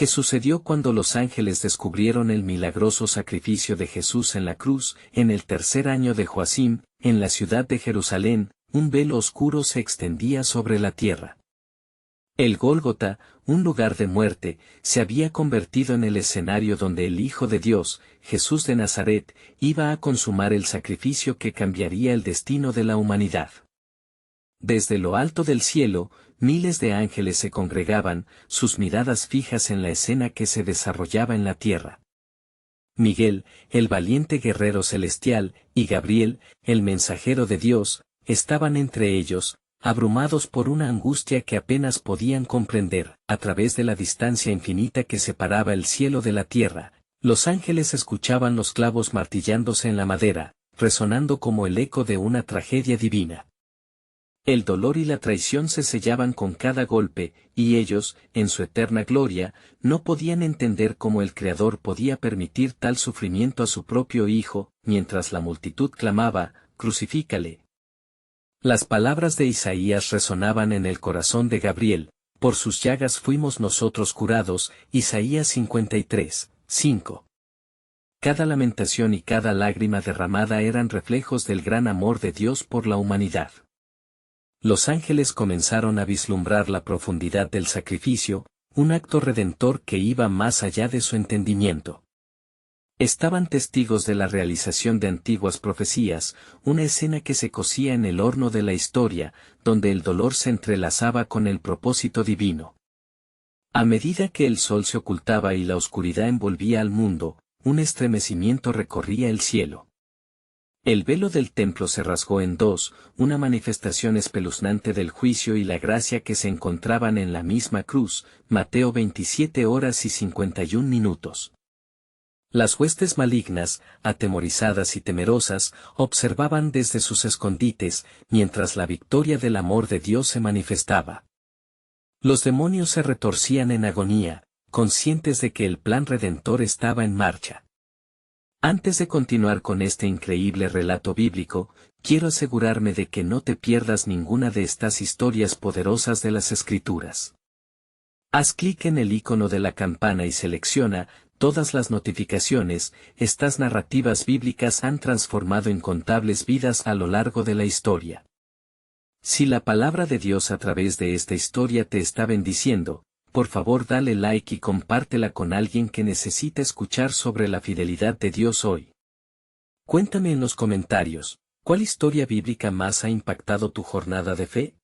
¿Qué sucedió cuando los ángeles descubrieron el milagroso sacrificio de Jesús en la cruz? En el tercer año de Joacim, en la ciudad de Jerusalén, un velo oscuro se extendía sobre la tierra. El Gólgota, un lugar de muerte, se había convertido en el escenario donde el Hijo de Dios, Jesús de Nazaret, iba a consumar el sacrificio que cambiaría el destino de la humanidad. Desde lo alto del cielo, miles de ángeles se congregaban, sus miradas fijas en la escena que se desarrollaba en la tierra. Miguel, el valiente guerrero celestial, y Gabriel, el mensajero de Dios, estaban entre ellos, abrumados por una angustia que apenas podían comprender. A través de la distancia infinita que separaba el cielo de la tierra, los ángeles escuchaban los clavos martillándose en la madera, resonando como el eco de una tragedia divina. El dolor y la traición se sellaban con cada golpe, y ellos, en su eterna gloria, no podían entender cómo el Creador podía permitir tal sufrimiento a su propio Hijo, mientras la multitud clamaba, «Crucifícale». Las palabras de Isaías resonaban en el corazón de Gabriel, «Por sus llagas fuimos nosotros curados», Isaías 53, 5. Cada lamentación y cada lágrima derramada eran reflejos del gran amor de Dios por la humanidad. Los ángeles comenzaron a vislumbrar la profundidad del sacrificio, un acto redentor que iba más allá de su entendimiento. Estaban testigos de la realización de antiguas profecías, una escena que se cocía en el horno de la historia, donde el dolor se entrelazaba con el propósito divino. A medida que el sol se ocultaba y la oscuridad envolvía al mundo, un estremecimiento recorría el cielo. El velo del templo se rasgó en dos, una manifestación espeluznante del juicio y la gracia que se encontraban en la misma cruz, Mateo 27 horas y 51 minutos. Las huestes malignas, atemorizadas y temerosas, observaban desde sus escondites, mientras la victoria del amor de Dios se manifestaba. Los demonios se retorcían en agonía, conscientes de que el plan redentor estaba en marcha. Antes de continuar con este increíble relato bíblico, quiero asegurarme de que no te pierdas ninguna de estas historias poderosas de las Escrituras. Haz clic en el icono de la campana y selecciona todas las notificaciones. Estas narrativas bíblicas han transformado incontables vidas a lo largo de la historia. Si la palabra de Dios a través de esta historia te está bendiciendo, por favor dale like y compártela con alguien que necesita escuchar sobre la fidelidad de Dios hoy. Cuéntame en los comentarios, ¿cuál historia bíblica más ha impactado tu jornada de fe?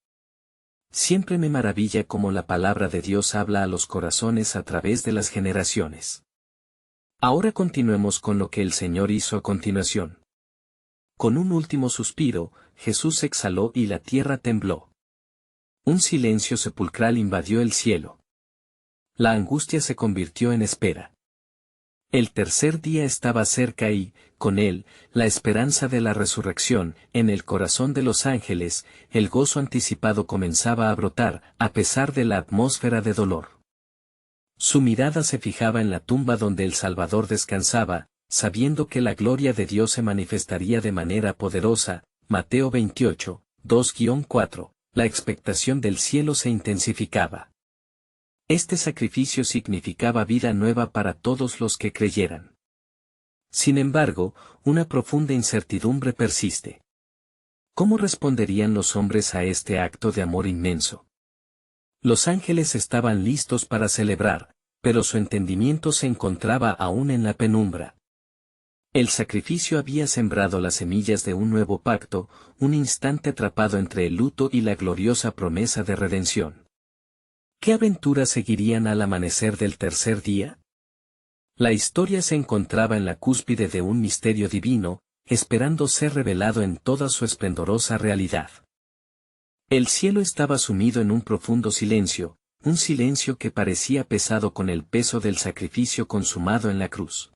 Siempre me maravilla cómo la palabra de Dios habla a los corazones a través de las generaciones. Ahora continuemos con lo que el Señor hizo a continuación. Con un último suspiro, Jesús exhaló y la tierra tembló. Un silencio sepulcral invadió el cielo. La angustia se convirtió en espera. El tercer día estaba cerca y, con él, la esperanza de la resurrección. En el corazón de los ángeles, el gozo anticipado comenzaba a brotar, a pesar de la atmósfera de dolor. Su mirada se fijaba en la tumba donde el Salvador descansaba, sabiendo que la gloria de Dios se manifestaría de manera poderosa. Mateo 28, 2-4. La expectación del cielo se intensificaba. Este sacrificio significaba vida nueva para todos los que creyeran. Sin embargo, una profunda incertidumbre persiste. ¿Cómo responderían los hombres a este acto de amor inmenso? Los ángeles estaban listos para celebrar, pero su entendimiento se encontraba aún en la penumbra. El sacrificio había sembrado las semillas de un nuevo pacto, un instante atrapado entre el luto y la gloriosa promesa de redención. ¿Qué aventuras seguirían al amanecer del tercer día? La historia se encontraba en la cúspide de un misterio divino, esperando ser revelado en toda su esplendorosa realidad. El cielo estaba sumido en un profundo silencio, un silencio que parecía pesado con el peso del sacrificio consumado en la cruz.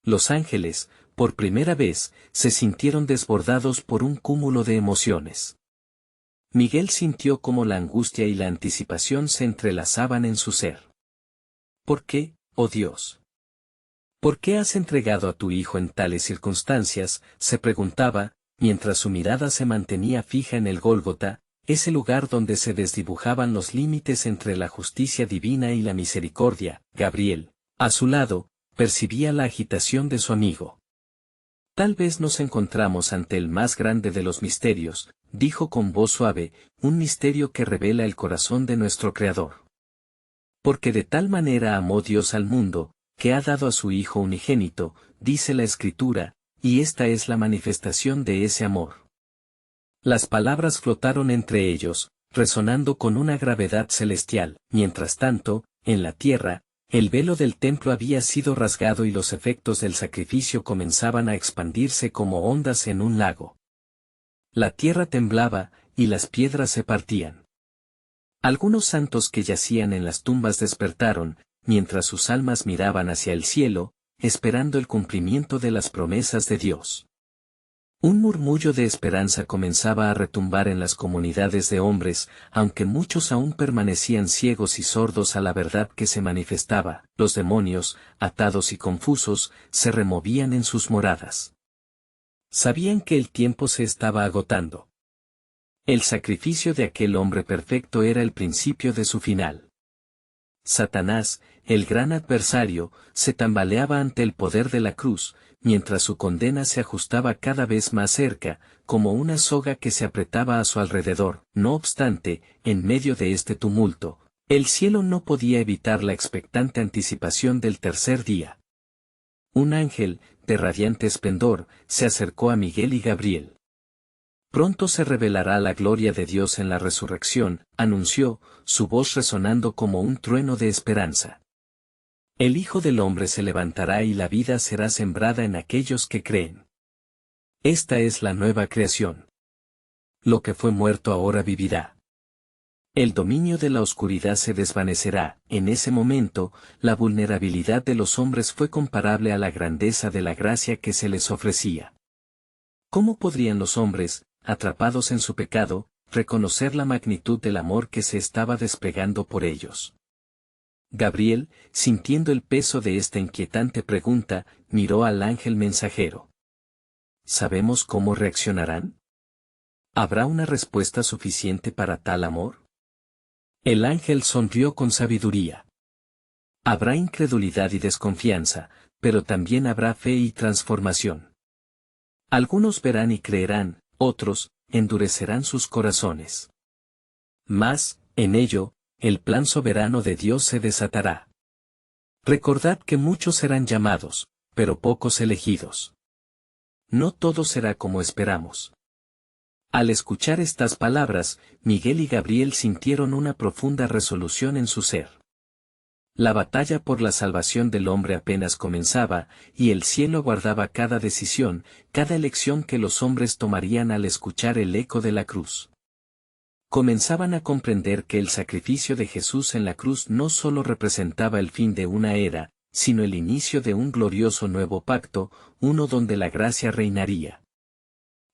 Los ángeles, por primera vez, se sintieron desbordados por un cúmulo de emociones. Miguel sintió cómo la angustia y la anticipación se entrelazaban en su ser. ¿Por qué, oh Dios? ¿Por qué has entregado a tu Hijo en tales circunstancias?, se preguntaba, mientras su mirada se mantenía fija en el Gólgota, ese lugar donde se desdibujaban los límites entre la justicia divina y la misericordia. Gabriel, a su lado, percibía la agitación de su amigo. Tal vez nos encontramos ante el más grande de los misterios, dijo con voz suave, un misterio que revela el corazón de nuestro Creador. Porque de tal manera amó Dios al mundo, que ha dado a su Hijo unigénito, dice la Escritura, y esta es la manifestación de ese amor. Las palabras flotaron entre ellos, resonando con una gravedad celestial. Mientras tanto, en la tierra, el velo del templo había sido rasgado y los efectos del sacrificio comenzaban a expandirse como ondas en un lago. La tierra temblaba, y las piedras se partían. Algunos santos que yacían en las tumbas despertaron, mientras sus almas miraban hacia el cielo, esperando el cumplimiento de las promesas de Dios. Un murmullo de esperanza comenzaba a retumbar en las comunidades de hombres, aunque muchos aún permanecían ciegos y sordos a la verdad que se manifestaba. Los demonios, atados y confusos, se removían en sus moradas. Sabían que el tiempo se estaba agotando. El sacrificio de aquel hombre perfecto era el principio de su final. Satanás, el gran adversario, se tambaleaba ante el poder de la cruz, mientras su condena se ajustaba cada vez más cerca, como una soga que se apretaba a su alrededor. No obstante, en medio de este tumulto, el cielo no podía evitar la expectante anticipación del tercer día. Un ángel, de radiante esplendor, se acercó a Miguel y Gabriel. Pronto se revelará la gloria de Dios en la resurrección, anunció, su voz resonando como un trueno de esperanza. El Hijo del Hombre se levantará y la vida será sembrada en aquellos que creen. Esta es la nueva creación. Lo que fue muerto ahora vivirá. El dominio de la oscuridad se desvanecerá. En ese momento, la vulnerabilidad de los hombres fue comparable a la grandeza de la gracia que se les ofrecía. ¿Cómo podrían los hombres, atrapados en su pecado, reconocer la magnitud del amor que se estaba desplegando por ellos? Gabriel, sintiendo el peso de esta inquietante pregunta, miró al ángel mensajero. ¿Sabemos cómo reaccionarán? ¿Habrá una respuesta suficiente para tal amor? El ángel sonrió con sabiduría. Habrá incredulidad y desconfianza, pero también habrá fe y transformación. Algunos verán y creerán, otros, endurecerán sus corazones. Mas, en ello, el plan soberano de Dios se desatará. Recordad que muchos serán llamados, pero pocos elegidos. No todo será como esperamos. Al escuchar estas palabras, Miguel y Gabriel sintieron una profunda resolución en su ser. La batalla por la salvación del hombre apenas comenzaba, y el cielo guardaba cada decisión, cada elección que los hombres tomarían al escuchar el eco de la cruz. Comenzaban a comprender que el sacrificio de Jesús en la cruz no solo representaba el fin de una era, sino el inicio de un glorioso nuevo pacto, uno donde la gracia reinaría.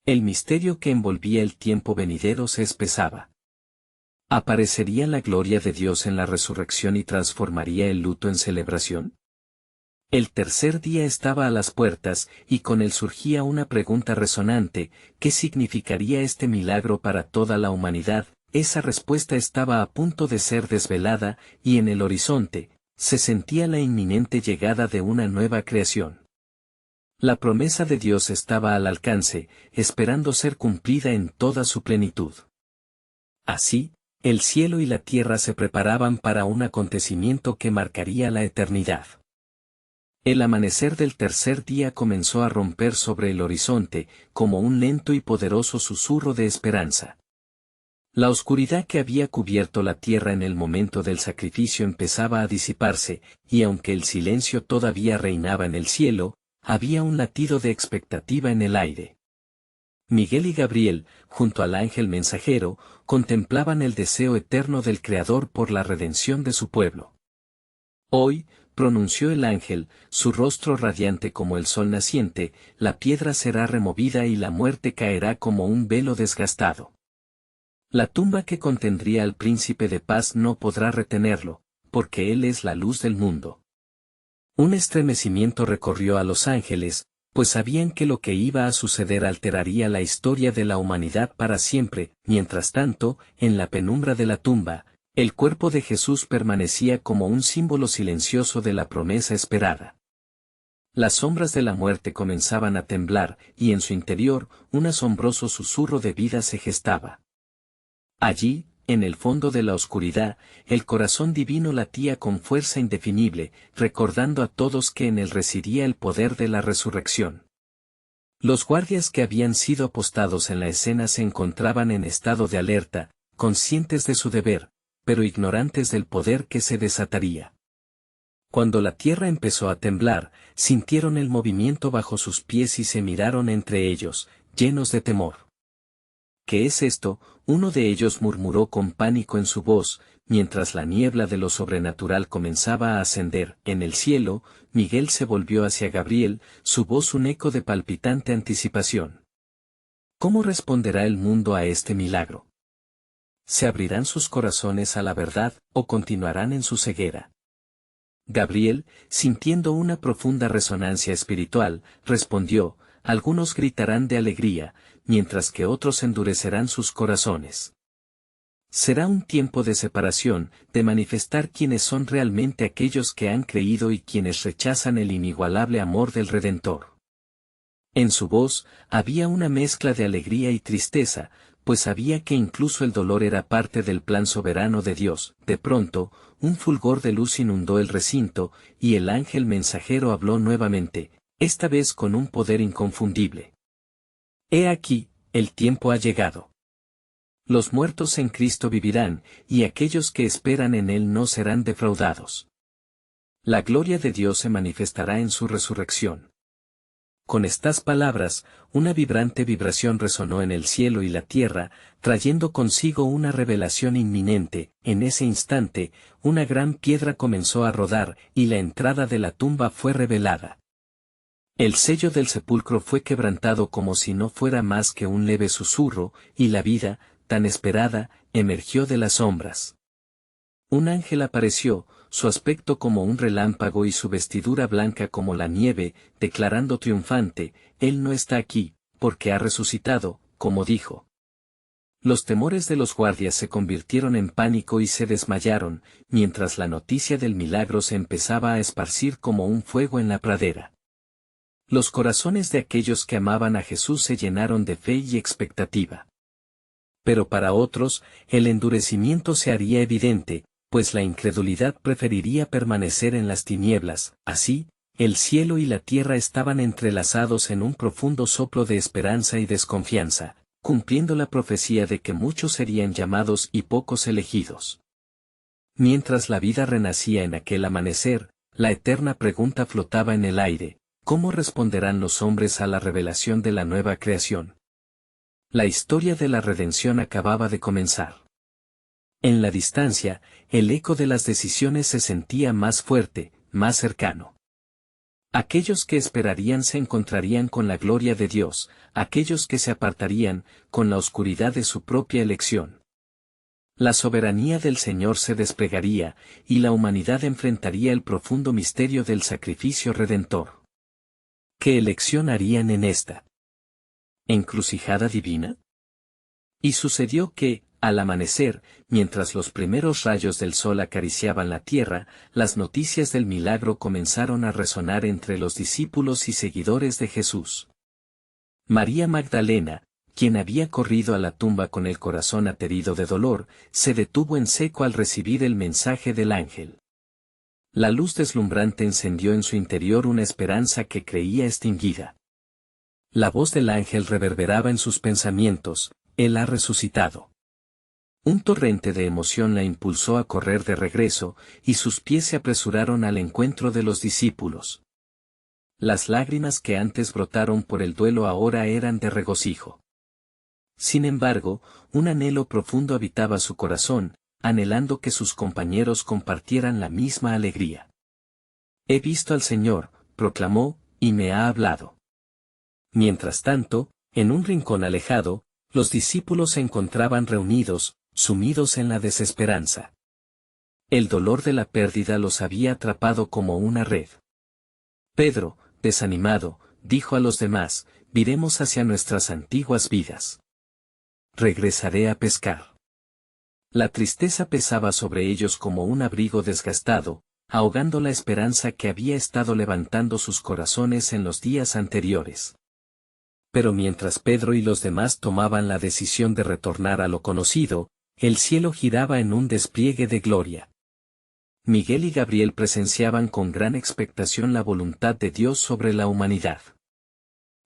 El misterio que envolvía el tiempo venidero se espesaba. ¿Aparecería la gloria de Dios en la resurrección y transformaría el luto en celebración? El tercer día estaba a las puertas, y con él surgía una pregunta resonante: ¿qué significaría este milagro para toda la humanidad? Esa respuesta estaba a punto de ser desvelada, y en el horizonte, se sentía la inminente llegada de una nueva creación. La promesa de Dios estaba al alcance, esperando ser cumplida en toda su plenitud. Así, el cielo y la tierra se preparaban para un acontecimiento que marcaría la eternidad. El amanecer del tercer día comenzó a romper sobre el horizonte, como un lento y poderoso susurro de esperanza. La oscuridad que había cubierto la tierra en el momento del sacrificio empezaba a disiparse, y aunque el silencio todavía reinaba en el cielo, había un latido de expectativa en el aire. Miguel y Gabriel, junto al ángel mensajero, contemplaban el deseo eterno del Creador por la redención de su pueblo. Hoy, pronunció el ángel, su rostro radiante como el sol naciente, la piedra será removida y la muerte caerá como un velo desgastado. La tumba que contendría al príncipe de paz no podrá retenerlo, porque él es la luz del mundo. Un estremecimiento recorrió a los ángeles, pues sabían que lo que iba a suceder alteraría la historia de la humanidad para siempre. Mientras tanto, en la penumbra de la tumba, el cuerpo de Jesús permanecía como un símbolo silencioso de la promesa esperada. Las sombras de la muerte comenzaban a temblar, y en su interior, un asombroso susurro de vida se gestaba. Allí, en el fondo de la oscuridad, el corazón divino latía con fuerza indefinible, recordando a todos que en él residía el poder de la resurrección. Los guardias que habían sido apostados en la escena se encontraban en estado de alerta, conscientes de su deber, pero ignorantes del poder que se desataría. Cuando la tierra empezó a temblar, sintieron el movimiento bajo sus pies y se miraron entre ellos, llenos de temor. ¿Qué es esto?, uno de ellos murmuró con pánico en su voz, mientras la niebla de lo sobrenatural comenzaba a ascender. En el cielo, Miguel se volvió hacia Gabriel, su voz un eco de palpitante anticipación. ¿Cómo responderá el mundo a este milagro? ¿Se abrirán sus corazones a la verdad, o continuarán en su ceguera? Gabriel, sintiendo una profunda resonancia espiritual, respondió: algunos gritarán de alegría, mientras que otros endurecerán sus corazones. Será un tiempo de separación, de manifestar quiénes son realmente aquellos que han creído y quienes rechazan el inigualable amor del Redentor. En su voz, había una mezcla de alegría y tristeza, pues sabía que incluso el dolor era parte del plan soberano de Dios. De pronto, un fulgor de luz inundó el recinto, y el ángel mensajero habló nuevamente, esta vez con un poder inconfundible. He aquí, el tiempo ha llegado. Los muertos en Cristo vivirán, y aquellos que esperan en Él no serán defraudados. La gloria de Dios se manifestará en su resurrección. Con estas palabras, una vibrante vibración resonó en el cielo y la tierra, trayendo consigo una revelación inminente. En ese instante, una gran piedra comenzó a rodar, y la entrada de la tumba fue revelada. El sello del sepulcro fue quebrantado como si no fuera más que un leve susurro, y la vida, tan esperada, emergió de las sombras. Un ángel apareció, su aspecto como un relámpago y su vestidura blanca como la nieve, declarando triunfante: Él no está aquí, porque ha resucitado, como dijo. Los temores de los guardias se convirtieron en pánico y se desmayaron, mientras la noticia del milagro se empezaba a esparcir como un fuego en la pradera. Los corazones de aquellos que amaban a Jesús se llenaron de fe y expectativa. Pero para otros, el endurecimiento se haría evidente, pues la incredulidad preferiría permanecer en las tinieblas. Así, el cielo y la tierra estaban entrelazados en un profundo soplo de esperanza y desconfianza, cumpliendo la profecía de que muchos serían llamados y pocos elegidos. Mientras la vida renacía en aquel amanecer, la eterna pregunta flotaba en el aire: ¿cómo responderán los hombres a la revelación de la nueva creación? La historia de la redención acababa de comenzar. En la distancia, el eco de las decisiones se sentía más fuerte, más cercano. Aquellos que esperarían se encontrarían con la gloria de Dios, aquellos que se apartarían, con la oscuridad de su propia elección. La soberanía del Señor se desplegaría, y la humanidad enfrentaría el profundo misterio del sacrificio redentor. ¿Qué elección harían en esta encrucijada divina? Y sucedió que, al amanecer, mientras los primeros rayos del sol acariciaban la tierra, las noticias del milagro comenzaron a resonar entre los discípulos y seguidores de Jesús. María Magdalena, quien había corrido a la tumba con el corazón aterido de dolor, se detuvo en seco al recibir el mensaje del ángel. La luz deslumbrante encendió en su interior una esperanza que creía extinguida. La voz del ángel reverberaba en sus pensamientos: Él ha resucitado. Un torrente de emoción la impulsó a correr de regreso, y sus pies se apresuraron al encuentro de los discípulos. Las lágrimas que antes brotaron por el duelo ahora eran de regocijo. Sin embargo, un anhelo profundo habitaba su corazón, anhelando que sus compañeros compartieran la misma alegría. He visto al Señor, proclamó, y me ha hablado. Mientras tanto, en un rincón alejado, los discípulos se encontraban reunidos, sumidos en la desesperanza. El dolor de la pérdida los había atrapado como una red. Pedro, desanimado, dijo a los demás, viremos hacia nuestras antiguas vidas. Regresaré a pescar. La tristeza pesaba sobre ellos como un abrigo desgastado, ahogando la esperanza que había estado levantando sus corazones en los días anteriores. Pero mientras Pedro y los demás tomaban la decisión de retornar a lo conocido, el cielo giraba en un despliegue de gloria. Miguel y Gabriel presenciaban con gran expectación la voluntad de Dios sobre la humanidad.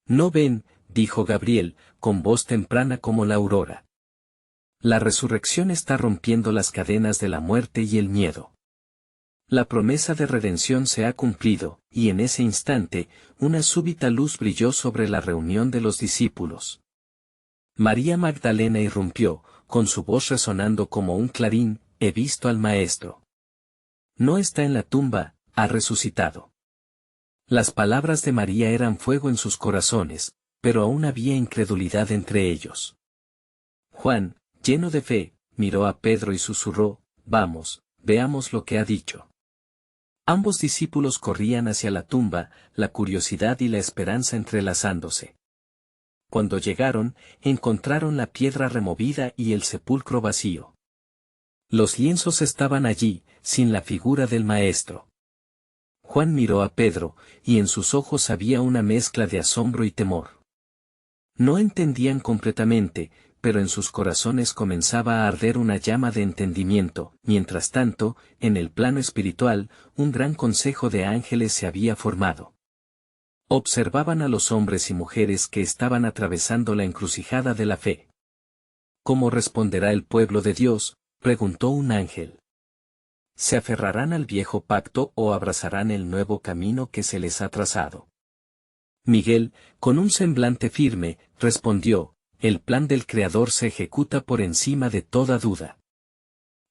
«¿No ven?», dijo Gabriel, con voz temprana como la aurora. «La resurrección está rompiendo las cadenas de la muerte y el miedo. La promesa de redención se ha cumplido», y en ese instante, una súbita luz brilló sobre la reunión de los discípulos. María Magdalena irrumpió, con su voz resonando como un clarín: «He visto al Maestro. No está en la tumba, ha resucitado». Las palabras de María eran fuego en sus corazones, pero aún había incredulidad entre ellos. Juan, lleno de fe, miró a Pedro y susurró: «Vamos, veamos lo que ha dicho». Ambos discípulos corrían hacia la tumba, la curiosidad y la esperanza entrelazándose. Cuando llegaron, encontraron la piedra removida y el sepulcro vacío. Los lienzos estaban allí, sin la figura del Maestro. Juan miró a Pedro, y en sus ojos había una mezcla de asombro y temor. No entendían completamente, pero en sus corazones comenzaba a arder una llama de entendimiento. Mientras tanto, en el plano espiritual, un gran consejo de ángeles se había formado. Observaban a los hombres y mujeres que estaban atravesando la encrucijada de la fe. «¿Cómo responderá el pueblo de Dios?», preguntó un ángel. ¿Se aferrarán al viejo pacto o abrazarán el nuevo camino que se les ha trazado? Miguel, con un semblante firme, respondió: «El plan del Creador se ejecuta por encima de toda duda.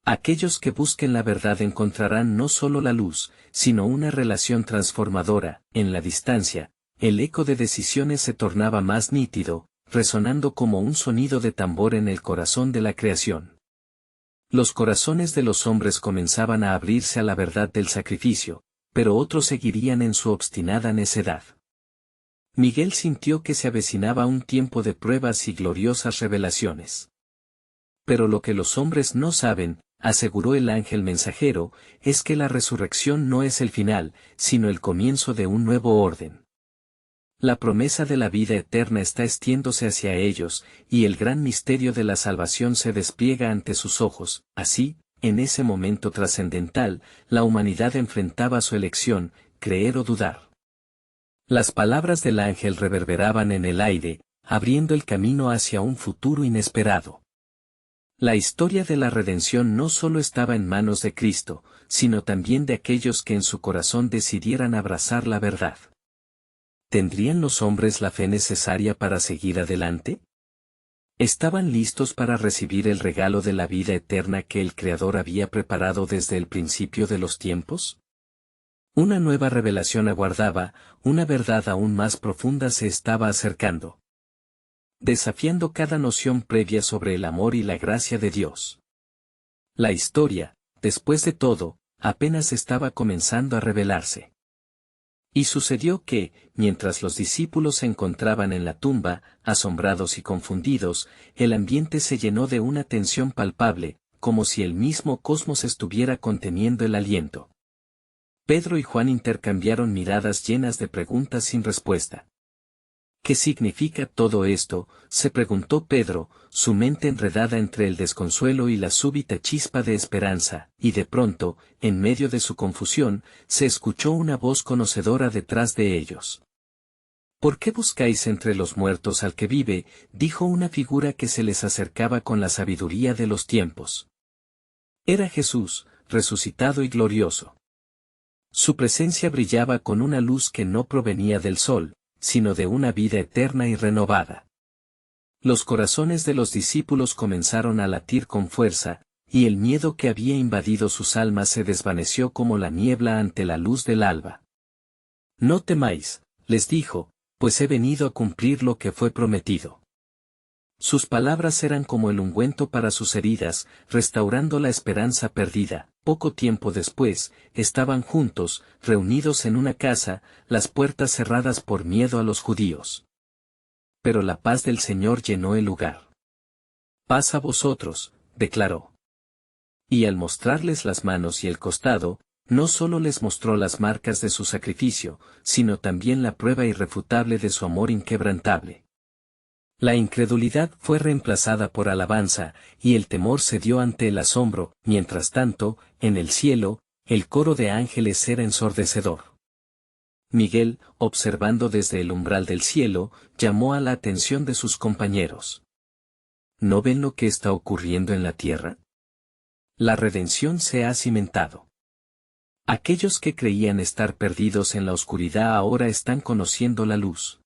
Aquellos que busquen la verdad encontrarán no solo la luz, sino una relación transformadora». En la distancia, el eco de decisiones se tornaba más nítido, resonando como un sonido de tambor en el corazón de la creación. Los corazones de los hombres comenzaban a abrirse a la verdad del sacrificio, pero otros seguirían en su obstinada necedad. Miguel sintió que se avecinaba un tiempo de pruebas y gloriosas revelaciones. «Pero lo que los hombres no saben», aseguró el ángel mensajero, «es que la resurrección no es el final, sino el comienzo de un nuevo orden. La promesa de la vida eterna está extiéndose hacia ellos, y el gran misterio de la salvación se despliega ante sus ojos». Así, en ese momento trascendental, la humanidad enfrentaba su elección: creer o dudar. Las palabras del ángel reverberaban en el aire, abriendo el camino hacia un futuro inesperado. La historia de la redención no solo estaba en manos de Cristo, sino también de aquellos que en su corazón decidieran abrazar la verdad. ¿Tendrían los hombres la fe necesaria para seguir adelante? ¿Estaban listos para recibir el regalo de la vida eterna que el Creador había preparado desde el principio de los tiempos? Una nueva revelación aguardaba, una verdad aún más profunda se estaba acercando, desafiando cada noción previa sobre el amor y la gracia de Dios. La historia, después de todo, apenas estaba comenzando a revelarse. Y sucedió que, mientras los discípulos se encontraban en la tumba, asombrados y confundidos, el ambiente se llenó de una tensión palpable, como si el mismo cosmos estuviera conteniendo el aliento. Pedro y Juan intercambiaron miradas llenas de preguntas sin respuesta. «¿Qué significa todo esto?», se preguntó Pedro, su mente enredada entre el desconsuelo y la súbita chispa de esperanza, y de pronto, en medio de su confusión, se escuchó una voz conocedora detrás de ellos. «¿Por qué buscáis entre los muertos al que vive?», dijo una figura que se les acercaba con la sabiduría de los tiempos. Era Jesús, resucitado y glorioso. Su presencia brillaba con una luz que no provenía del sol, sino de una vida eterna y renovada. Los corazones de los discípulos comenzaron a latir con fuerza, y el miedo que había invadido sus almas se desvaneció como la niebla ante la luz del alba. «No temáis», les dijo, «pues he venido a cumplir lo que fue prometido». Sus palabras eran como el ungüento para sus heridas, restaurando la esperanza perdida. Poco tiempo después, estaban juntos, reunidos en una casa, las puertas cerradas por miedo a los judíos. Pero la paz del Señor llenó el lugar. Paz a vosotros, declaró. Y al mostrarles las manos y el costado, no solo les mostró las marcas de su sacrificio, sino también la prueba irrefutable de su amor inquebrantable. La incredulidad fue reemplazada por alabanza, y el temor cedió ante el asombro. Mientras tanto, en el cielo, el coro de ángeles era ensordecedor. Miguel, observando desde el umbral del cielo, llamó a la atención de sus compañeros. ¿No ven lo que está ocurriendo en la tierra? La redención se ha cimentado. Aquellos que creían estar perdidos en la oscuridad ahora están conociendo la luz.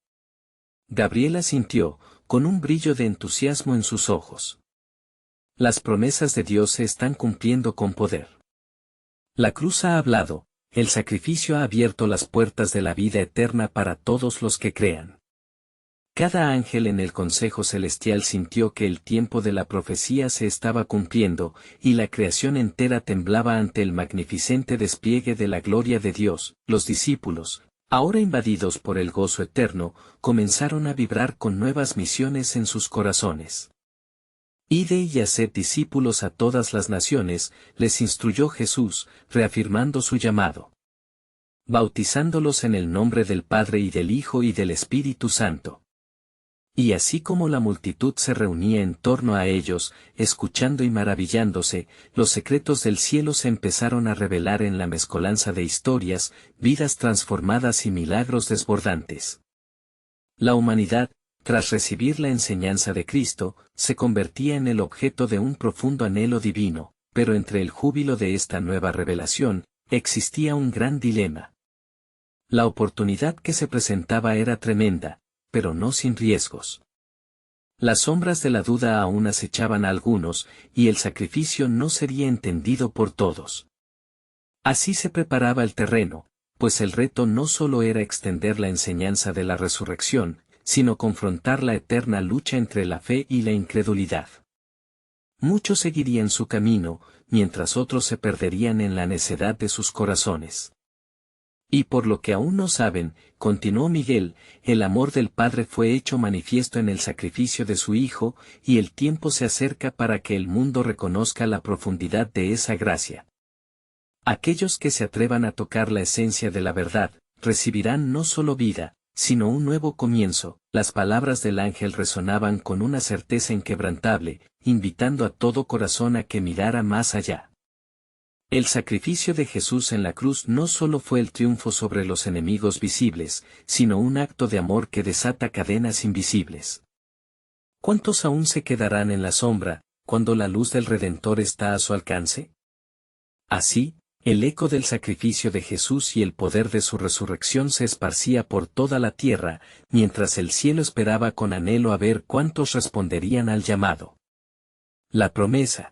Gabriela sintió, con un brillo de entusiasmo en sus ojos. Las promesas de Dios se están cumpliendo con poder. La cruz ha hablado, el sacrificio ha abierto las puertas de la vida eterna para todos los que crean. Cada ángel en el consejo celestial sintió que el tiempo de la profecía se estaba cumpliendo, y la creación entera temblaba ante el magnificente despliegue de la gloria de Dios. Los discípulos, ahora invadidos por el gozo eterno, comenzaron a vibrar con nuevas misiones en sus corazones. Id y haced discípulos a todas las naciones, les instruyó Jesús, reafirmando su llamado. Bautizándolos en el nombre del Padre y del Hijo y del Espíritu Santo. Y así como la multitud se reunía en torno a ellos, escuchando y maravillándose, los secretos del cielo se empezaron a revelar en la mezcolanza de historias, vidas transformadas y milagros desbordantes. La humanidad, tras recibir la enseñanza de Cristo, se convertía en el objeto de un profundo anhelo divino, pero entre el júbilo de esta nueva revelación, existía un gran dilema. La oportunidad que se presentaba era tremenda, pero no sin riesgos. Las sombras de la duda aún acechaban a algunos, y el sacrificio no sería entendido por todos. Así se preparaba el terreno, pues el reto no solo era extender la enseñanza de la resurrección, sino confrontar la eterna lucha entre la fe y la incredulidad. Muchos seguirían su camino, mientras otros se perderían en la necedad de sus corazones. Y por lo que aún no saben, continuó Miguel, el amor del Padre fue hecho manifiesto en el sacrificio de su Hijo, y el tiempo se acerca para que el mundo reconozca la profundidad de esa gracia. Aquellos que se atrevan a tocar la esencia de la verdad, recibirán no solo vida, sino un nuevo comienzo. Las palabras del ángel resonaban con una certeza inquebrantable, invitando a todo corazón a que mirara más allá. El sacrificio de Jesús en la cruz no solo fue el triunfo sobre los enemigos visibles, sino un acto de amor que desata cadenas invisibles. ¿Cuántos aún se quedarán en la sombra, cuando la luz del Redentor está a su alcance? Así, el eco del sacrificio de Jesús y el poder de su resurrección se esparcía por toda la tierra, mientras el cielo esperaba con anhelo a ver cuántos responderían al llamado. La promesa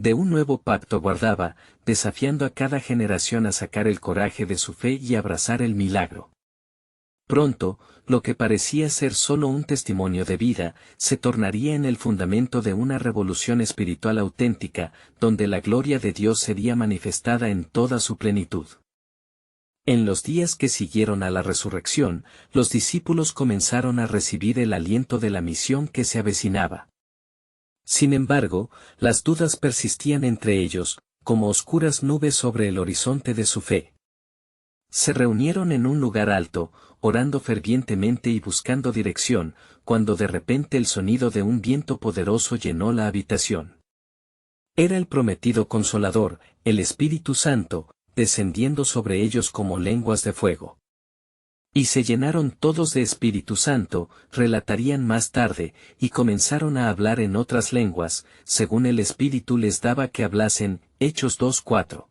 de un nuevo pacto guardaba, desafiando a cada generación a sacar el coraje de su fe y abrazar el milagro. Pronto, lo que parecía ser solo un testimonio de vida, se tornaría en el fundamento de una revolución espiritual auténtica, donde la gloria de Dios sería manifestada en toda su plenitud. En los días que siguieron a la resurrección, los discípulos comenzaron a recibir el aliento de la misión que se avecinaba. Sin embargo, las dudas persistían entre ellos, como oscuras nubes sobre el horizonte de su fe. Se reunieron en un lugar alto, orando fervientemente y buscando dirección, cuando de repente el sonido de un viento poderoso llenó la habitación. Era el prometido Consolador, el Espíritu Santo, descendiendo sobre ellos como lenguas de fuego. Y se llenaron todos de Espíritu Santo, relatarían más tarde, y comenzaron a hablar en otras lenguas, según el Espíritu les daba que hablasen. Hechos 2:4.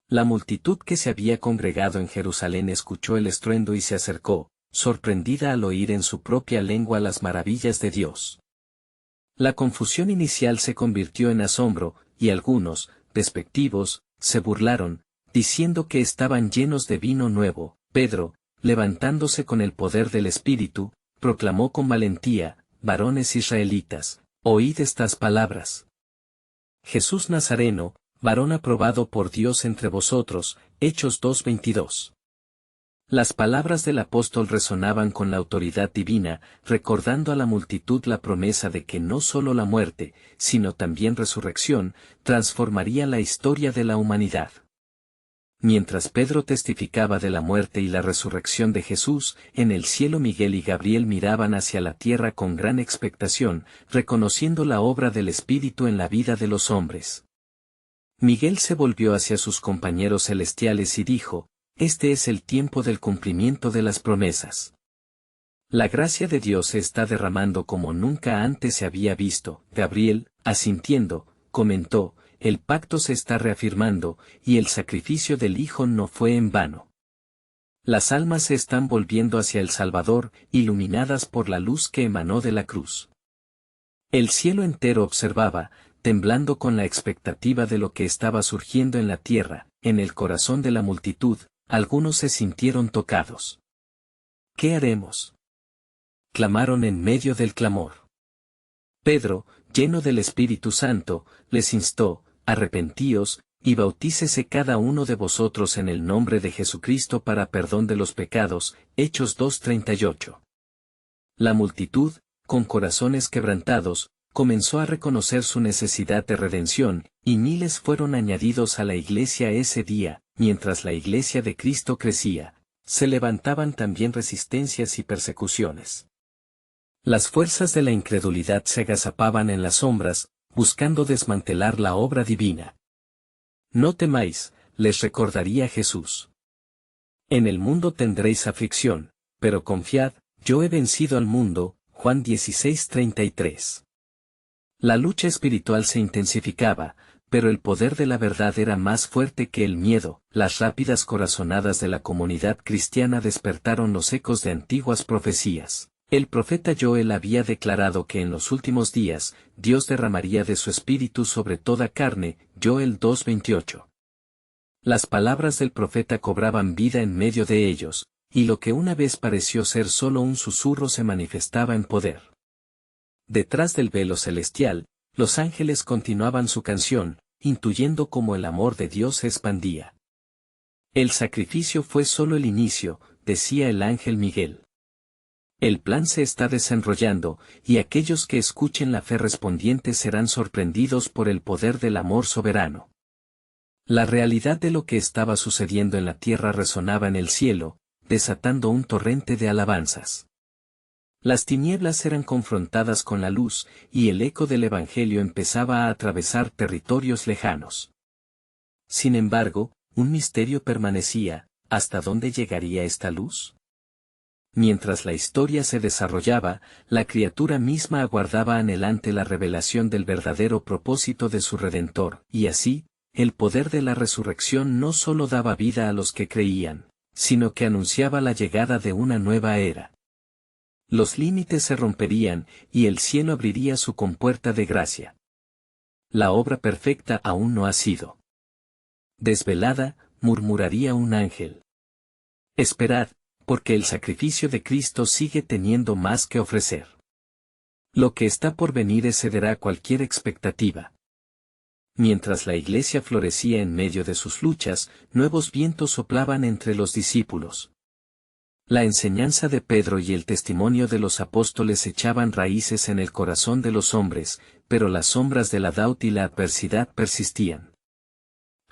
La multitud que se había congregado en Jerusalén escuchó el estruendo y se acercó, sorprendida al oír en su propia lengua las maravillas de Dios. La confusión inicial se convirtió en asombro, y algunos, despectivos, se burlaron, diciendo que estaban llenos de vino nuevo. Pedro, levantándose con el poder del Espíritu, proclamó con valentía: varones israelitas, oíd estas palabras. Jesús Nazareno, varón aprobado por Dios entre vosotros, Hechos 2:22. Las palabras del apóstol resonaban con la autoridad divina, recordando a la multitud la promesa de que no solo la muerte, sino también resurrección, transformaría la historia de la humanidad. Mientras Pedro testificaba de la muerte y la resurrección de Jesús, en el cielo Miguel y Gabriel miraban hacia la tierra con gran expectación, reconociendo la obra del Espíritu en la vida de los hombres. Miguel se volvió hacia sus compañeros celestiales y dijo: Este es el tiempo del cumplimiento de las promesas. La gracia de Dios se está derramando como nunca antes se había visto. Gabriel, asintiendo, comentó: el pacto se está reafirmando, y el sacrificio del Hijo no fue en vano. Las almas se están volviendo hacia el Salvador, iluminadas por la luz que emanó de la cruz. El cielo entero observaba, temblando con la expectativa de lo que estaba surgiendo en la tierra. En el corazón de la multitud, algunos se sintieron tocados. ¿Qué haremos?, clamaron en medio del clamor. Pedro, lleno del Espíritu Santo, les instó: arrepentíos, y bautícese cada uno de vosotros en el nombre de Jesucristo para perdón de los pecados. Hechos 2:38. La multitud, con corazones quebrantados, comenzó a reconocer su necesidad de redención, y miles fueron añadidos a la iglesia ese día. Mientras la iglesia de Cristo crecía, se levantaban también resistencias y persecuciones. Las fuerzas de la incredulidad se agazapaban en las sombras, buscando desmantelar la obra divina. No temáis, les recordaría Jesús. En el mundo tendréis aflicción, pero confiad, yo he vencido al mundo. Juan 16:33. La lucha espiritual se intensificaba, pero el poder de la verdad era más fuerte que el miedo. Las rápidas corazonadas de la comunidad cristiana despertaron los ecos de antiguas profecías. El profeta Joel había declarado que en los últimos días, Dios derramaría de su espíritu sobre toda carne. Joel 2:28. Las palabras del profeta cobraban vida en medio de ellos, y lo que una vez pareció ser solo un susurro se manifestaba en poder. Detrás del velo celestial, los ángeles continuaban su canción, intuyendo cómo el amor de Dios se expandía. El sacrificio fue solo el inicio, decía el ángel Miguel. El plan se está desenrollando, y aquellos que escuchen la fe respondiente serán sorprendidos por el poder del amor soberano. La realidad de lo que estaba sucediendo en la tierra resonaba en el cielo, desatando un torrente de alabanzas. Las tinieblas eran confrontadas con la luz, y el eco del Evangelio empezaba a atravesar territorios lejanos. Sin embargo, un misterio permanecía: ¿hasta dónde llegaría esta luz? Mientras la historia se desarrollaba, la criatura misma aguardaba anhelante la revelación del verdadero propósito de su Redentor, y así, el poder de la resurrección no solo daba vida a los que creían, sino que anunciaba la llegada de una nueva era. Los límites se romperían, y el cielo abriría su compuerta de gracia. La obra perfecta aún no ha sido desvelada, murmuraría un ángel. Esperad, porque el sacrificio de Cristo sigue teniendo más que ofrecer. Lo que está por venir excederá cualquier expectativa. Mientras la iglesia florecía en medio de sus luchas, nuevos vientos soplaban entre los discípulos. La enseñanza de Pedro y el testimonio de los apóstoles echaban raíces en el corazón de los hombres, pero las sombras de la doubt y la adversidad persistían.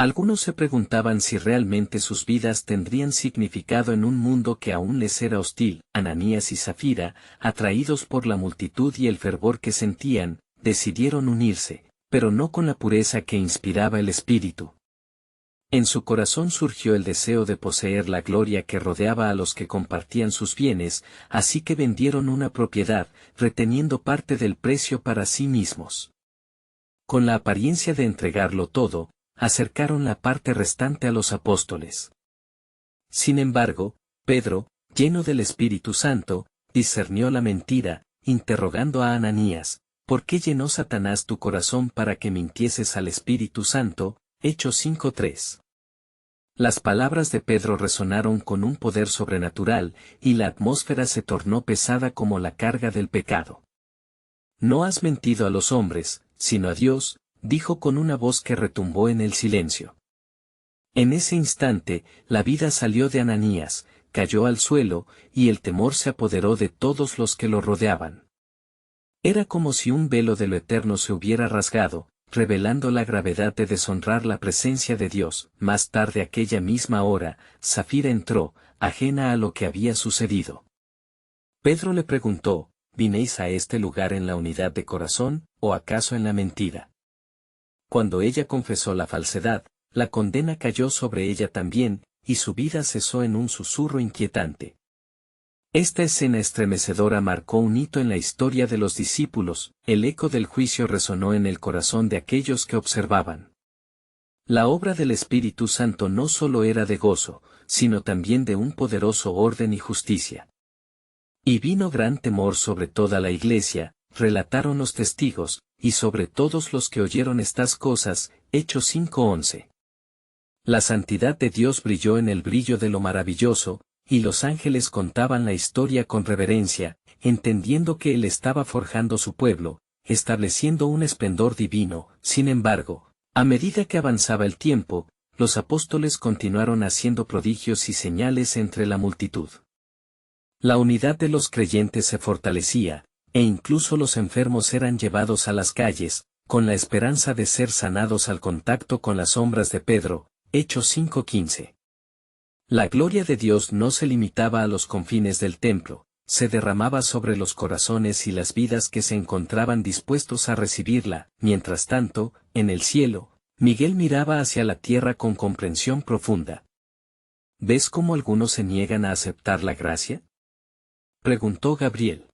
Algunos se preguntaban si realmente sus vidas tendrían significado en un mundo que aún les era hostil. Ananías y Zafira, atraídos por la multitud y el fervor que sentían, decidieron unirse, pero no con la pureza que inspiraba el Espíritu. En su corazón surgió el deseo de poseer la gloria que rodeaba a los que compartían sus bienes, así que vendieron una propiedad, reteniendo parte del precio para sí mismos. Con la apariencia de entregarlo todo, acercaron la parte restante a los apóstoles. Sin embargo, Pedro, lleno del Espíritu Santo, discernió la mentira, interrogando a Ananías: ¿por qué llenó Satanás tu corazón para que mintieses al Espíritu Santo? Hechos 5:3. Las palabras de Pedro resonaron con un poder sobrenatural, y la atmósfera se tornó pesada como la carga del pecado. No has mentido a los hombres, sino a Dios, dijo con una voz que retumbó en el silencio. En ese instante, la vida salió de Ananías, cayó al suelo, y el temor se apoderó de todos los que lo rodeaban. Era como si un velo de lo eterno se hubiera rasgado, revelando la gravedad de deshonrar la presencia de Dios. Más tarde aquella misma hora, Safira entró, ajena a lo que había sucedido. Pedro le preguntó, ¿vinéis a este lugar en la unidad de corazón, o acaso en la mentira? Cuando ella confesó la falsedad, la condena cayó sobre ella también, y su vida cesó en un susurro inquietante. Esta escena estremecedora marcó un hito en la historia de los discípulos, el eco del juicio resonó en el corazón de aquellos que observaban. La obra del Espíritu Santo no solo era de gozo, sino también de un poderoso orden y justicia. Y vino gran temor sobre toda la iglesia, relataron los testigos, y sobre todos los que oyeron estas cosas, Hechos 5:11. La santidad de Dios brilló en el brillo de lo maravilloso, y los ángeles contaban la historia con reverencia, entendiendo que Él estaba forjando su pueblo, estableciendo un esplendor divino. Sin embargo, a medida que avanzaba el tiempo, los apóstoles continuaron haciendo prodigios y señales entre la multitud. La unidad de los creyentes se fortalecía, e incluso los enfermos eran llevados a las calles, con la esperanza de ser sanados al contacto con las sombras de Pedro. Hechos 5:15. La gloria de Dios no se limitaba a los confines del templo, se derramaba sobre los corazones y las vidas que se encontraban dispuestos a recibirla. Mientras tanto, en el cielo, Miguel miraba hacia la tierra con comprensión profunda. ¿Ves cómo algunos se niegan a aceptar la gracia?, preguntó Gabriel.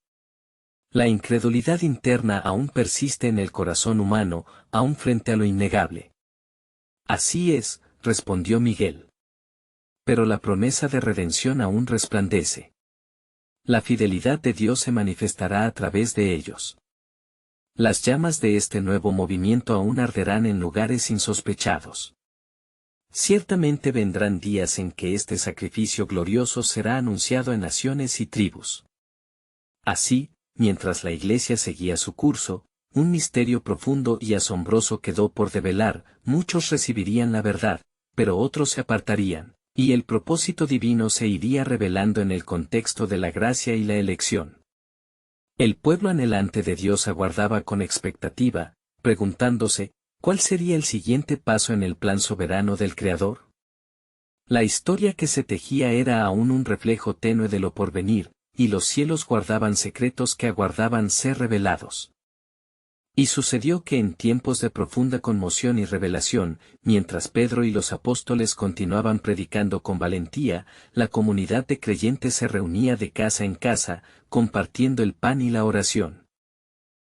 La incredulidad interna aún persiste en el corazón humano, aún frente a lo innegable. Así es, respondió Miguel. Pero la promesa de redención aún resplandece. La fidelidad de Dios se manifestará a través de ellos. Las llamas de este nuevo movimiento aún arderán en lugares insospechados. Ciertamente vendrán días en que este sacrificio glorioso será anunciado en naciones y tribus. Así, mientras la Iglesia seguía su curso, un misterio profundo y asombroso quedó por develar. Muchos recibirían la verdad, pero otros se apartarían, y el propósito divino se iría revelando en el contexto de la gracia y la elección. El pueblo anhelante de Dios aguardaba con expectativa, preguntándose, ¿cuál sería el siguiente paso en el plan soberano del Creador? La historia que se tejía era aún un reflejo tenue de lo porvenir, y los cielos guardaban secretos que aguardaban ser revelados. Y sucedió que en tiempos de profunda conmoción y revelación, mientras Pedro y los apóstoles continuaban predicando con valentía, la comunidad de creyentes se reunía de casa en casa, compartiendo el pan y la oración.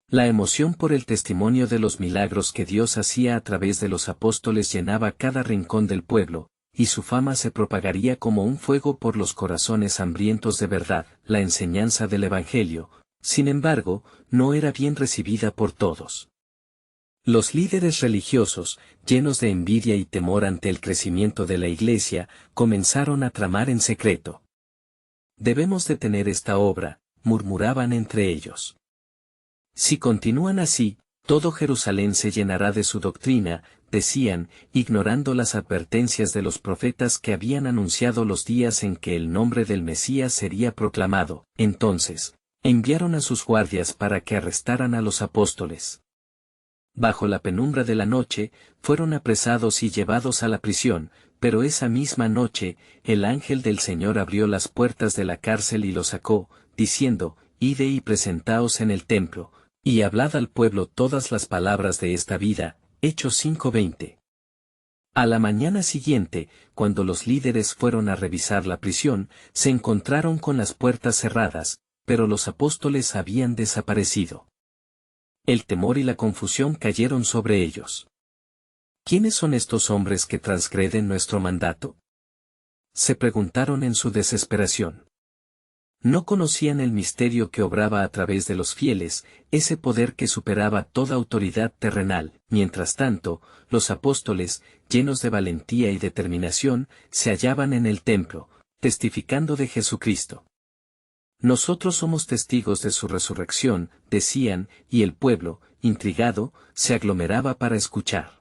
La emoción por el testimonio de los milagros que Dios hacía a través de los apóstoles llenaba cada rincón del pueblo, y su fama se propagaría como un fuego por los corazones hambrientos de verdad. La enseñanza del Evangelio, sin embargo, no era bien recibida por todos. Los líderes religiosos, llenos de envidia y temor ante el crecimiento de la Iglesia, comenzaron a tramar en secreto. Debemos detener esta obra, murmuraban entre ellos. Si continúan así, todo Jerusalén se llenará de su doctrina, decían, ignorando las advertencias de los profetas que habían anunciado los días en que el nombre del Mesías sería proclamado. Entonces, enviaron a sus guardias para que arrestaran a los apóstoles. Bajo la penumbra de la noche, fueron apresados y llevados a la prisión, pero esa misma noche, el ángel del Señor abrió las puertas de la cárcel y los sacó, diciendo, «Ide y presentaos en el templo, y hablad al pueblo todas las palabras de esta vida». Hechos 5:20. A la mañana siguiente, cuando los líderes fueron a revisar la prisión, se encontraron con las puertas cerradas, pero los apóstoles habían desaparecido. El temor y la confusión cayeron sobre ellos. ¿Quiénes son estos hombres que transgreden nuestro mandato?, se preguntaron en su desesperación. No conocían el misterio que obraba a través de los fieles, ese poder que superaba toda autoridad terrenal. Mientras tanto, los apóstoles, llenos de valentía y determinación, se hallaban en el templo, testificando de Jesucristo. Nosotros somos testigos de su resurrección, decían, y el pueblo, intrigado, se aglomeraba para escuchar.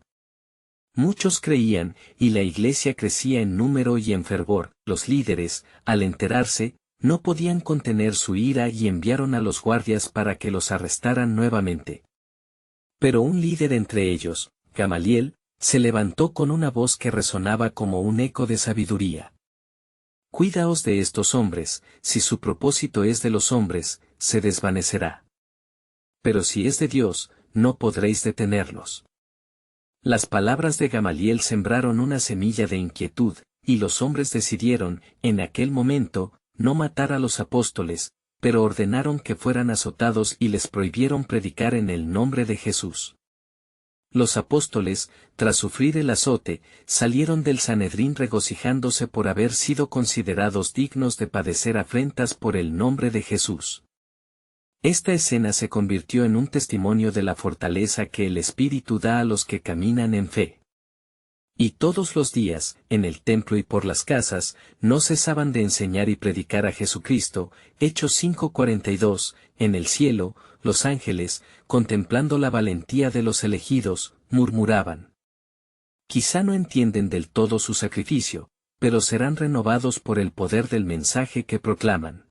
Muchos creían, y la iglesia crecía en número y en fervor. Los líderes, al enterarse, no podían contener su ira y enviaron a los guardias para que los arrestaran nuevamente. Pero un líder entre ellos, Gamaliel, se levantó con una voz que resonaba como un eco de sabiduría. Cuidaos de estos hombres, si su propósito es de los hombres, se desvanecerá. Pero si es de Dios, no podréis detenerlos. Las palabras de Gamaliel sembraron una semilla de inquietud, y los hombres decidieron, en aquel momento, no matar a los apóstoles, pero ordenaron que fueran azotados y les prohibieron predicar en el nombre de Jesús. Los apóstoles, tras sufrir el azote, salieron del Sanedrín regocijándose por haber sido considerados dignos de padecer afrentas por el nombre de Jesús. Esta escena se convirtió en un testimonio de la fortaleza que el Espíritu da a los que caminan en fe. Y todos los días, en el templo y por las casas, no cesaban de enseñar y predicar a Jesucristo. Hechos 5:42, en el cielo, los ángeles, contemplando la valentía de los elegidos, murmuraban. Quizá no entienden del todo su sacrificio, pero serán renovados por el poder del mensaje que proclaman.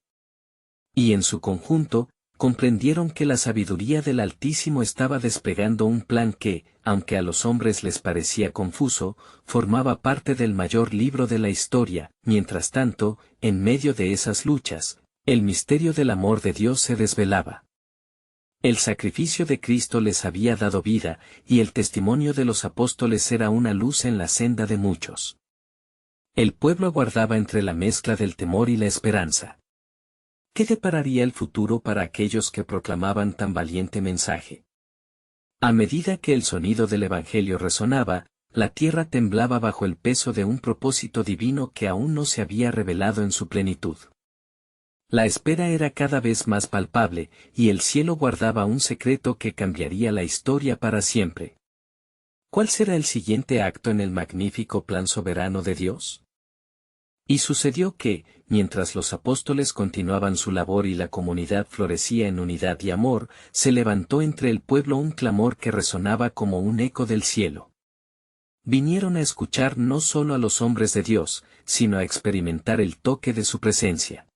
Y en su conjunto, comprendieron que la sabiduría del Altísimo estaba desplegando un plan que, aunque a los hombres les parecía confuso, formaba parte del mayor libro de la historia. Mientras tanto, en medio de esas luchas, el misterio del amor de Dios se desvelaba. El sacrificio de Cristo les había dado vida, y el testimonio de los apóstoles era una luz en la senda de muchos. El pueblo aguardaba entre la mezcla del temor y la esperanza. ¿Qué depararía el futuro para aquellos que proclamaban tan valiente mensaje? A medida que el sonido del Evangelio resonaba, la tierra temblaba bajo el peso de un propósito divino que aún no se había revelado en su plenitud. La espera era cada vez más palpable, y el cielo guardaba un secreto que cambiaría la historia para siempre. ¿Cuál será el siguiente acto en el magnífico plan soberano de Dios? Y sucedió que, mientras los apóstoles continuaban su labor y la comunidad florecía en unidad y amor, se levantó entre el pueblo un clamor que resonaba como un eco del cielo. Vinieron a escuchar no solo a los hombres de Dios, sino a experimentar el toque de su presencia.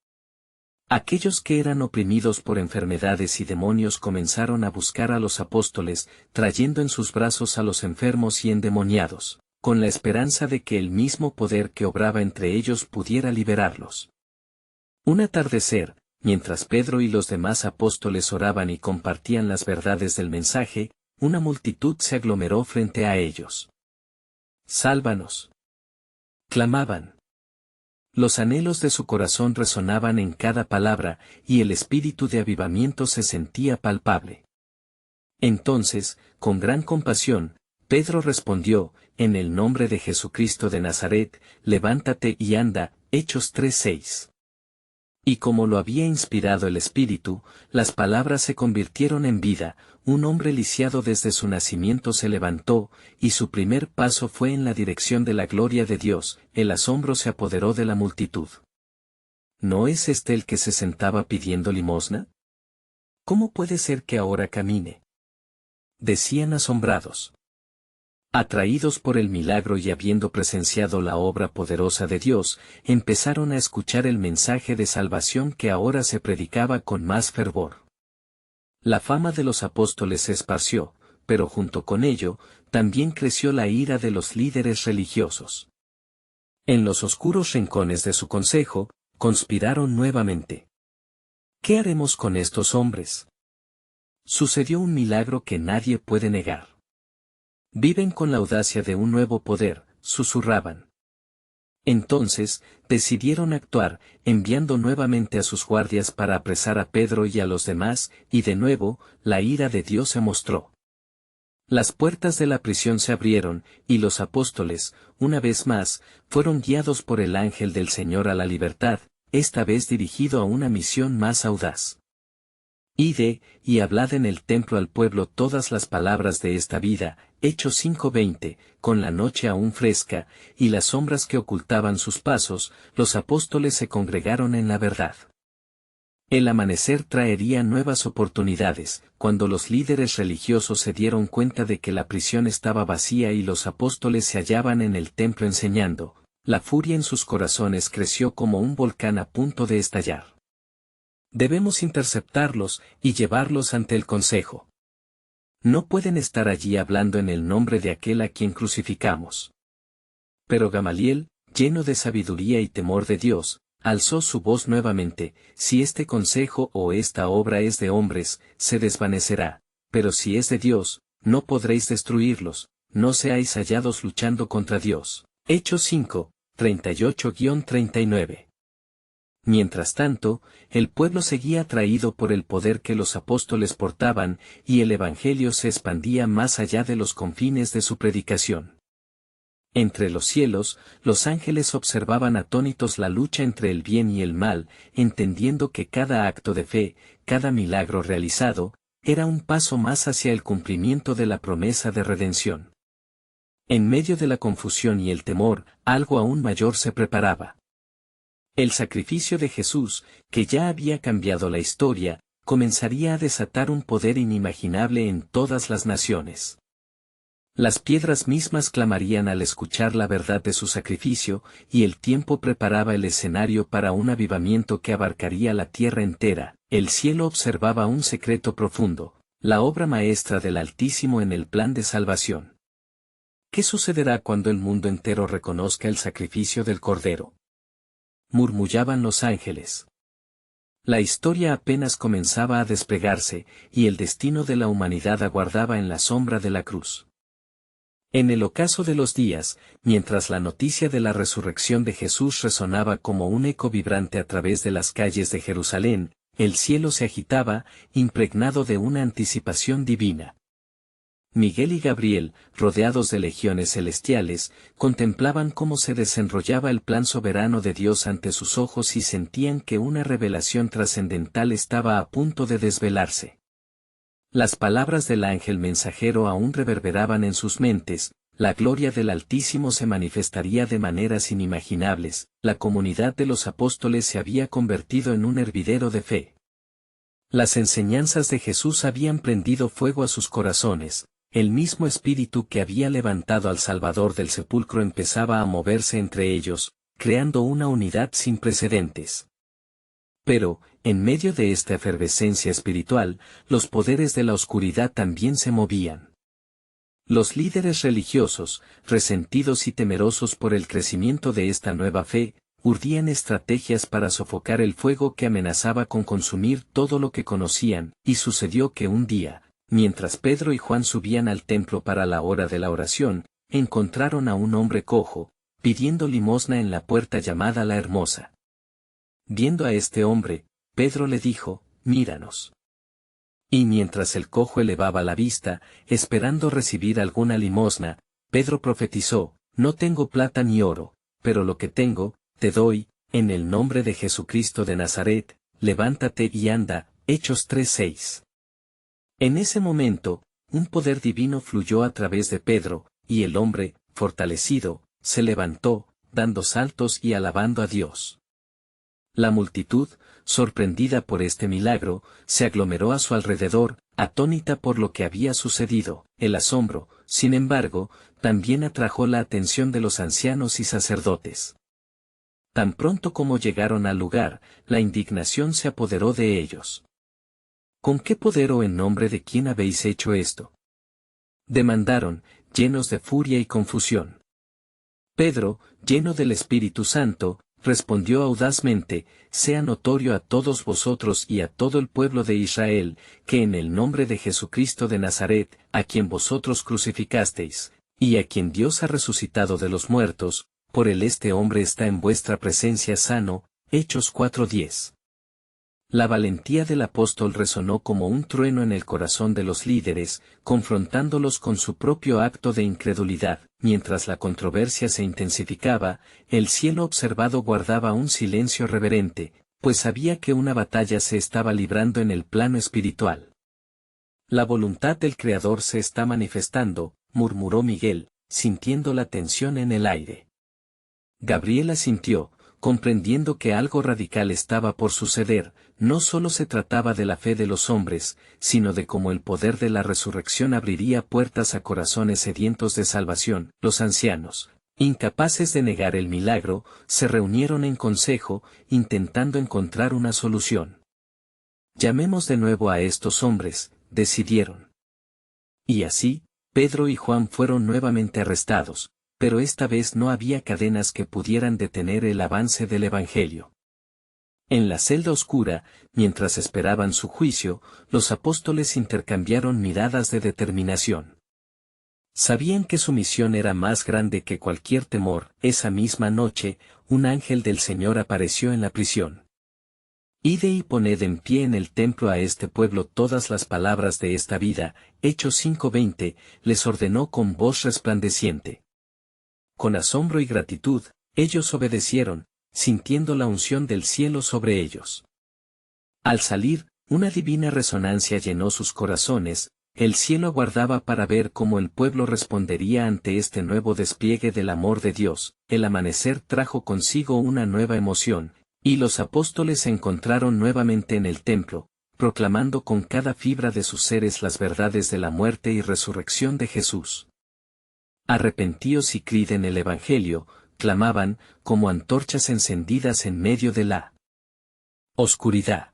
Aquellos que eran oprimidos por enfermedades y demonios comenzaron a buscar a los apóstoles, trayendo en sus brazos a los enfermos y endemoniados, con la esperanza de que el mismo poder que obraba entre ellos pudiera liberarlos. Un atardecer, mientras Pedro y los demás apóstoles oraban y compartían las verdades del mensaje, una multitud se aglomeró frente a ellos. ¡Sálvanos!, clamaban. Los anhelos de su corazón resonaban en cada palabra, y el espíritu de avivamiento se sentía palpable. Entonces, con gran compasión, Pedro respondió, en el nombre de Jesucristo de Nazaret, levántate y anda. Hechos 3:6. Y como lo había inspirado el Espíritu, las palabras se convirtieron en vida. Un hombre lisiado desde su nacimiento se levantó, y su primer paso fue en la dirección de la gloria de Dios. El asombro se apoderó de la multitud. ¿No es este el que se sentaba pidiendo limosna? ¿Cómo puede ser que ahora camine?, decían asombrados. Atraídos por el milagro y habiendo presenciado la obra poderosa de Dios, empezaron a escuchar el mensaje de salvación que ahora se predicaba con más fervor. La fama de los apóstoles se esparció, pero junto con ello, también creció la ira de los líderes religiosos. En los oscuros rincones de su consejo, conspiraron nuevamente. ¿Qué haremos con estos hombres? Sucedió un milagro que nadie puede negar. Viven con la audacia de un nuevo poder, susurraban. Entonces, decidieron actuar, enviando nuevamente a sus guardias para apresar a Pedro y a los demás, y de nuevo, la ira de Dios se mostró. Las puertas de la prisión se abrieron, y los apóstoles, una vez más, fueron guiados por el ángel del Señor a la libertad, esta vez dirigido a una misión más audaz. Id, y hablad en el templo al pueblo todas las palabras de esta vida. Hechos 5:20, con la noche aún fresca, y las sombras que ocultaban sus pasos, los apóstoles se congregaron en la verdad. El amanecer traería nuevas oportunidades. Cuando los líderes religiosos se dieron cuenta de que la prisión estaba vacía y los apóstoles se hallaban en el templo enseñando, la furia en sus corazones creció como un volcán a punto de estallar. Debemos interceptarlos y llevarlos ante el consejo. No pueden estar allí hablando en el nombre de aquel a quien crucificamos. Pero Gamaliel, lleno de sabiduría y temor de Dios, alzó su voz nuevamente: si este consejo o esta obra es de hombres, se desvanecerá, pero si es de Dios, no podréis destruirlos, no seáis hallados luchando contra Dios. Hechos 5, 38-39. Mientras tanto, el pueblo seguía atraído por el poder que los apóstoles portaban, y el evangelio se expandía más allá de los confines de su predicación. Entre los cielos, los ángeles observaban atónitos la lucha entre el bien y el mal, entendiendo que cada acto de fe, cada milagro realizado, era un paso más hacia el cumplimiento de la promesa de redención. En medio de la confusión y el temor, algo aún mayor se preparaba. El sacrificio de Jesús, que ya había cambiado la historia, comenzaría a desatar un poder inimaginable en todas las naciones. Las piedras mismas clamarían al escuchar la verdad de su sacrificio, y el tiempo preparaba el escenario para un avivamiento que abarcaría la tierra entera. El cielo observaba un secreto profundo, la obra maestra del Altísimo en el plan de salvación. ¿Qué sucederá cuando el mundo entero reconozca el sacrificio del Cordero? Murmullaban los ángeles. La historia apenas comenzaba a desplegarse, y el destino de la humanidad aguardaba en la sombra de la cruz. En el ocaso de los días, mientras la noticia de la resurrección de Jesús resonaba como un eco vibrante a través de las calles de Jerusalén, el cielo se agitaba, impregnado de una anticipación divina. Miguel y Gabriel, rodeados de legiones celestiales, contemplaban cómo se desenrollaba el plan soberano de Dios ante sus ojos y sentían que una revelación trascendental estaba a punto de desvelarse. Las palabras del ángel mensajero aún reverberaban en sus mentes: la gloria del Altísimo se manifestaría de maneras inimaginables. La comunidad de los apóstoles se había convertido en un hervidero de fe. Las enseñanzas de Jesús habían prendido fuego a sus corazones. El mismo espíritu que había levantado al Salvador del sepulcro empezaba a moverse entre ellos, creando una unidad sin precedentes. Pero, en medio de esta efervescencia espiritual, los poderes de la oscuridad también se movían. Los líderes religiosos, resentidos y temerosos por el crecimiento de esta nueva fe, urdían estrategias para sofocar el fuego que amenazaba con consumir todo lo que conocían, y sucedió que un día, mientras Pedro y Juan subían al templo para la hora de la oración, encontraron a un hombre cojo, pidiendo limosna en la puerta llamada la Hermosa. Viendo a este hombre, Pedro le dijo: míranos. Y mientras el cojo elevaba la vista, esperando recibir alguna limosna, Pedro profetizó: no tengo plata ni oro, pero lo que tengo, te doy, en el nombre de Jesucristo de Nazaret, levántate y anda. Hechos 3:6. En ese momento, un poder divino fluyó a través de Pedro, y el hombre, fortalecido, se levantó, dando saltos y alabando a Dios. La multitud, sorprendida por este milagro, se aglomeró a su alrededor, atónita por lo que había sucedido. El asombro, sin embargo, también atrajo la atención de los ancianos y sacerdotes. Tan pronto como llegaron al lugar, la indignación se apoderó de ellos. ¿Con qué poder o en nombre de quién habéis hecho esto?, demandaron, llenos de furia y confusión. Pedro, lleno del Espíritu Santo, respondió audazmente: sea notorio a todos vosotros y a todo el pueblo de Israel, que en el nombre de Jesucristo de Nazaret, a quien vosotros crucificasteis, y a quien Dios ha resucitado de los muertos, por él este hombre está en vuestra presencia sano. Hechos 4:10. La valentía del apóstol resonó como un trueno en el corazón de los líderes, confrontándolos con su propio acto de incredulidad. Mientras la controversia se intensificaba, el cielo observado guardaba un silencio reverente, pues sabía que una batalla se estaba librando en el plano espiritual. La voluntad del Creador se está manifestando, murmuró Miguel, sintiendo la tensión en el aire. Gabriel asintió, comprendiendo que algo radical estaba por suceder, no solo se trataba de la fe de los hombres, sino de cómo el poder de la resurrección abriría puertas a corazones sedientos de salvación. Los ancianos, incapaces de negar el milagro, se reunieron en consejo, intentando encontrar una solución. Llamemos de nuevo a estos hombres, decidieron. Y así, Pedro y Juan fueron nuevamente arrestados, pero esta vez no había cadenas que pudieran detener el avance del Evangelio. En la celda oscura, mientras esperaban su juicio, los apóstoles intercambiaron miradas de determinación. Sabían que su misión era más grande que cualquier temor. Esa misma noche, un ángel del Señor apareció en la prisión. Id y poned en pie en el templo a este pueblo todas las palabras de esta vida. Hechos 5:20, les ordenó con voz resplandeciente. Con asombro y gratitud, ellos obedecieron, sintiendo la unción del cielo sobre ellos. Al salir, una divina resonancia llenó sus corazones. El cielo aguardaba para ver cómo el pueblo respondería ante este nuevo despliegue del amor de Dios. El amanecer trajo consigo una nueva emoción, y los apóstoles se encontraron nuevamente en el templo, proclamando con cada fibra de sus seres las verdades de la muerte y resurrección de Jesús. Arrepentíos y creed en el Evangelio, clamaban, como antorchas encendidas en medio de la oscuridad.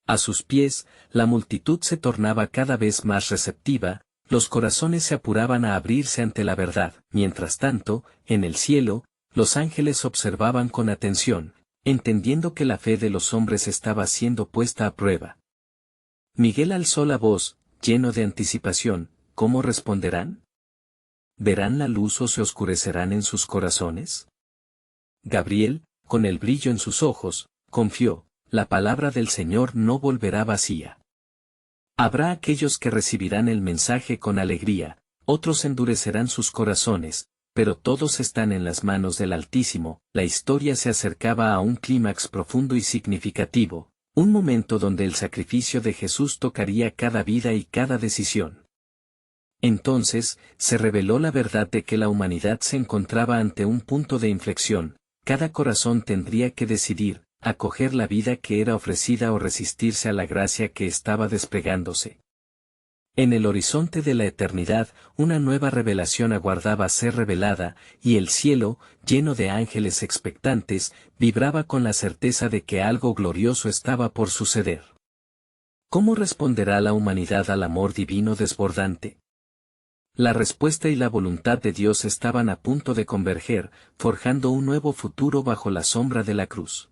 A sus pies, la multitud se tornaba cada vez más receptiva, los corazones se apuraban a abrirse ante la verdad. Mientras tanto, en el cielo, los ángeles observaban con atención, entendiendo que la fe de los hombres estaba siendo puesta a prueba. Miguel alzó la voz, lleno de anticipación. ¿Cómo responderán? ¿Verán la luz o se oscurecerán en sus corazones? Gabriel, con el brillo en sus ojos, confió. La palabra del Señor no volverá vacía. Habrá aquellos que recibirán el mensaje con alegría, otros endurecerán sus corazones, pero todos están en las manos del Altísimo. La historia se acercaba a un clímax profundo y significativo, un momento donde el sacrificio de Jesús tocaría cada vida y cada decisión. Entonces, se reveló la verdad de que la humanidad se encontraba ante un punto de inflexión. Cada corazón tendría que decidir, acoger la vida que era ofrecida o resistirse a la gracia que estaba desplegándose. En el horizonte de la eternidad, una nueva revelación aguardaba ser revelada, y el cielo, lleno de ángeles expectantes, vibraba con la certeza de que algo glorioso estaba por suceder. ¿Cómo responderá la humanidad al amor divino desbordante? La respuesta y la voluntad de Dios estaban a punto de converger, forjando un nuevo futuro bajo la sombra de la cruz.